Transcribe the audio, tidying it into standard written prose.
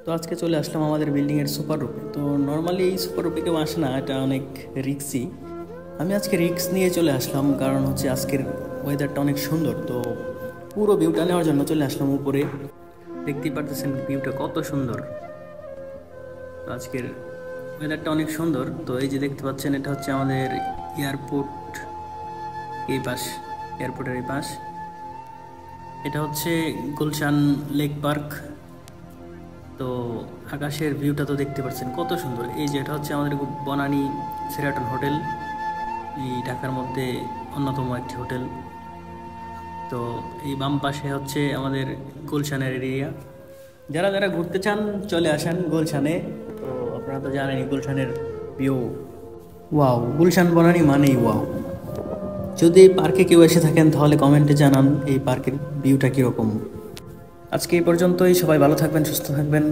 তো আজকে চলে আসলাম আমাদের বিল্ডিংয়ের সুপার রুপে। তো নর্মালি এই সুপার রুপে কেউ আসে না, এটা অনেক রিক্সি। আমি আজকে রিক্স নিয়ে চলে আসলাম, কারণ হচ্ছে আজকের ওয়েদারটা অনেক সুন্দর। তো পুরো ভিউটা নেওয়ার জন্য চলে আসলাম উপরে। দেখতেই পারতেছেন ভিউটা কত সুন্দর। তো আজকের ওয়েদারটা অনেক সুন্দর। তো এই যে দেখতে পাচ্ছেন, এটা হচ্ছে আমাদের এয়ারপোর্ট, এই পাশ, এয়ারপোর্টের এই পাশ। এটা হচ্ছে গুলশান লেক পার্ক। তো আকাশের ভিউটা তো দেখতে পাচ্ছেন কত সুন্দর। এই যে এটা হচ্ছে আমাদের বনানী সেরাটন হোটেল, এই ঢাকার মধ্যে অন্যতম একটি হোটেল। তো এই বাম পাশে হচ্ছে আমাদের গুলশানের এরিয়া। যারা যারা ঘুরতে চান চলে আসেন গুলশানে। তো আপনারা তো জানেনই গুলশানের ভিউ ওয়াও, গুলশান বনানী মানেই ওয়াও। যদি এই পার্কে কেউ এসে থাকেন তাহলে কমেন্টে জানান এই পার্কের ভিউটা কীরকম। আজকে এই পর্যন্তই, সবাই ভালো থাকবেন, সুস্থ থাকবেন।